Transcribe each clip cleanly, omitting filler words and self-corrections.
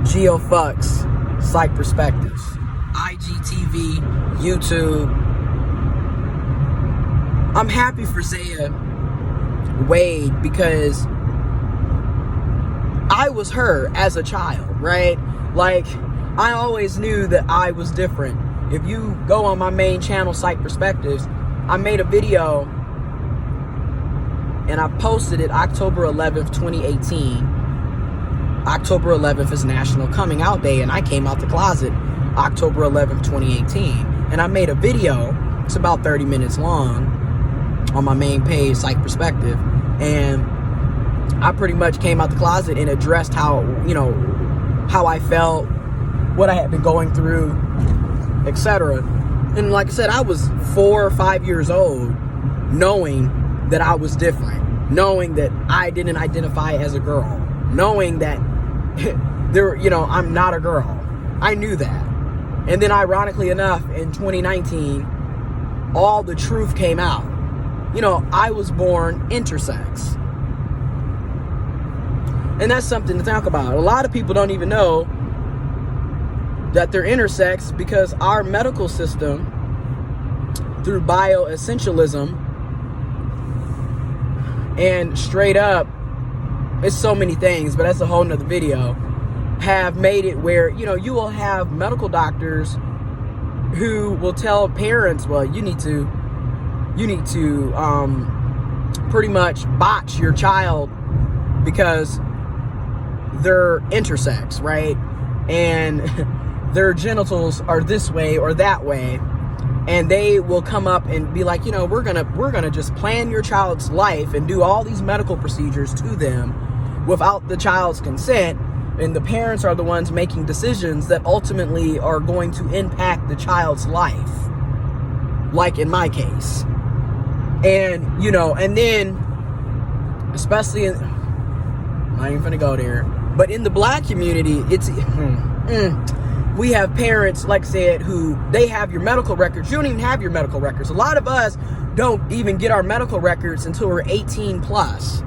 GeoFucks, Psych Perspectives, IGTV, YouTube. I'm happy for Zaya Wade because I was her as a child, right? Like, I always knew that I was different. If you go on my main channel, Psych Perspectives, I made a video and I posted it October 11th, 2018. October 11th is National Coming Out Day, and I came out the closet October 11th, 2018. And I made a video, it's about 30 minutes long, on my main page, Psych Perspective. And I pretty much came out the closet and addressed how, how I felt, what I had been going through, etc. And like I said, I was 4 or 5 years old, knowing that I was different, knowing that I didn't identify as a girl, knowing that I'm not a girl. I knew that. And then ironically enough, in 2019, all the truth came out. I was born intersex. And that's something to talk about. A lot of people don't even know that they're intersex because our medical system, through bioessentialism and straight up, it's so many things, but that's a whole nother video, have made it where, you will have medical doctors who will tell parents, well, you need to pretty much botch your child because they're intersex, right? And their genitals are this way or that way, and they will come up and be like, we're gonna just plan your child's life and do all these medical procedures to them without the child's consent, and the parents are the ones making decisions that ultimately are going to impact the child's life, like in my case. And and then especially in, I'm not even gonna go there, but in the black community, it's we have parents, like I said, who they have your medical records. You don't even have your medical records. A lot of us don't even get our medical records until we're 18 plus.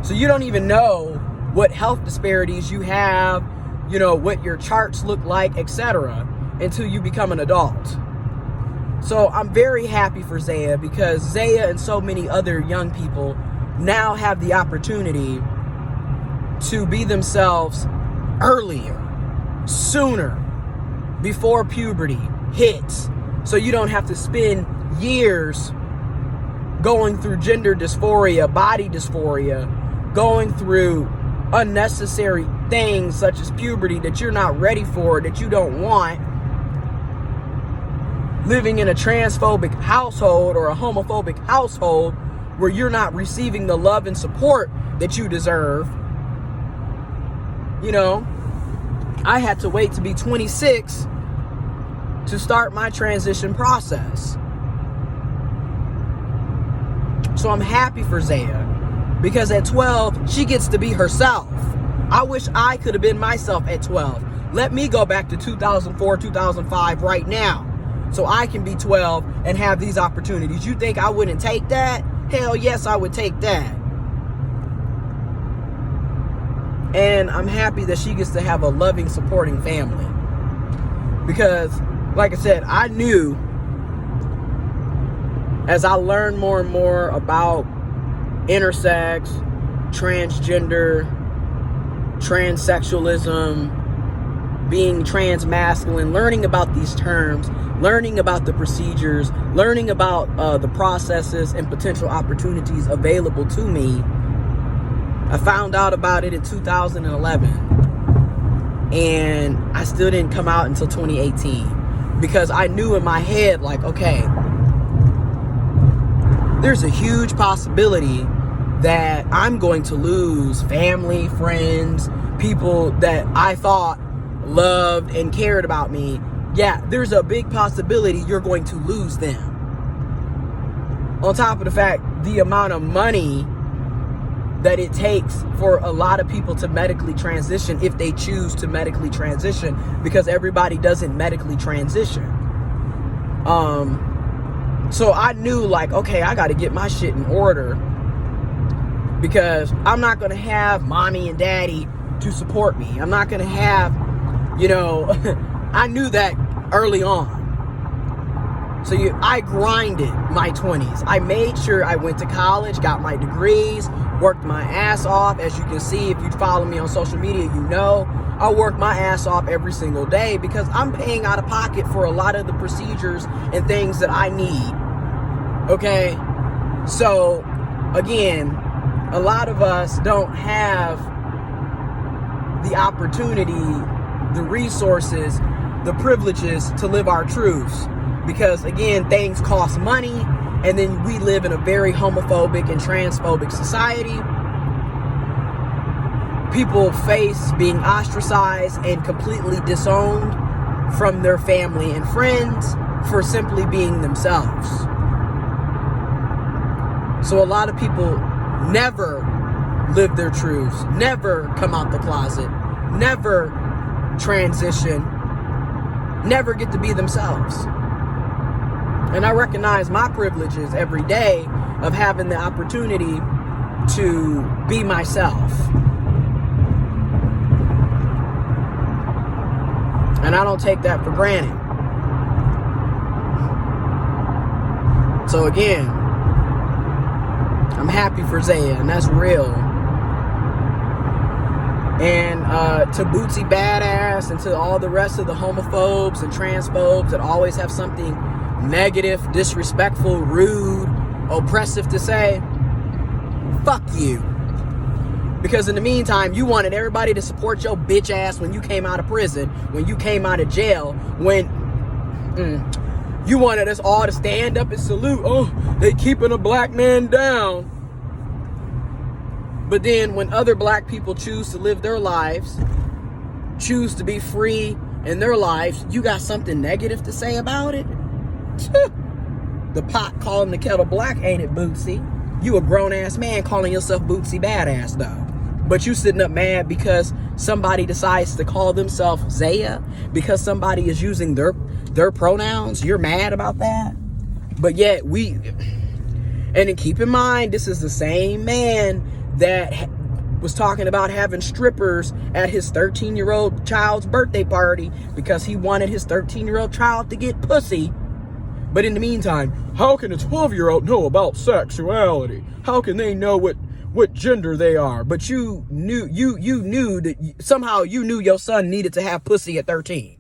So you don't even know what health disparities you have, what your charts look like, etc., until you become an adult. So I'm very happy for Zaya because Zaya and so many other young people now have the opportunity to be themselves earlier, sooner, before puberty hits. So you don't have to spend years going through gender dysphoria, body dysphoria, going through unnecessary things such as puberty that you're not ready for, that you don't want, living in a transphobic household or a homophobic household where you're not receiving the love and support that you deserve. I had to wait to be 26 to start my transition process. So I'm happy for Zaya because at 12, she gets to be herself. I wish I could have been myself at 12. Let me go back to 2004, 2005 right now so I can be 12 and have these opportunities. You think I wouldn't take that? Hell yes, I would take that. And I'm happy that she gets to have a loving, supporting family. Because, like I said, I knew as I learned more and more about intersex, transgender, transsexualism, being transmasculine, learning about these terms, learning about the procedures, learning about the processes and potential opportunities available to me. I found out about it in 2011, and I still didn't come out until 2018 because I knew in my head, like, okay, there's a huge possibility that I'm going to lose family, friends, people that I thought loved and cared about me. Yeah, there's a big possibility you're going to lose them. On top of the fact, the amount of money that it takes for a lot of people to medically transition, if they choose to medically transition, because everybody doesn't medically transition. So I knew, like, okay, I got to get my shit in order, because I'm not going to have mommy and daddy to support me. I'm not going to have, you know, I knew that early on. So I grinded my 20s. I made sure I went to college, got my degrees, worked my ass off. As you can see, if you follow me on social media, you know I work my ass off every single day because I'm paying out of pocket for a lot of the procedures and things that I need. Okay? So, again, a lot of us don't have the opportunity, the resources, the privileges to live our truths. Because, again, things cost money, and then we live in a very homophobic and transphobic society. People face being ostracized and completely disowned from their family and friends for simply being themselves. So a lot of people never live their truths, never come out the closet, never transition, never get to be themselves. And I recognize my privileges every day of having the opportunity to be myself. And I don't take that for granted. So again, I'm happy for Zaya, and that's real. And to Bootsy Badass and to all the rest of the homophobes and transphobes that always have something negative, disrespectful, rude, oppressive to say, fuck you. Because in the meantime, you wanted everybody to support your bitch ass when you came out of prison, when you came out of jail, when you wanted us all to stand up and salute. Oh, they keeping a black man down. But then when other black people choose to live their lives, choose to be free in their lives, you got something negative to say about it? The pot calling the kettle black, ain't it, Bootsy? You a grown-ass man calling yourself Bootsy Badass, though. But you sitting up mad because somebody decides to call themselves Zaya, because somebody is using their pronouns. You're mad about that? But yet and then keep in mind, this is the same man that was talking about having strippers at his 13-year-old child's birthday party because he wanted his 13-year-old child to get pussy. But in the meantime, how can a 12-year-old know about sexuality? How can they know what gender they are? But you knew that somehow you knew your son needed to have pussy at 13.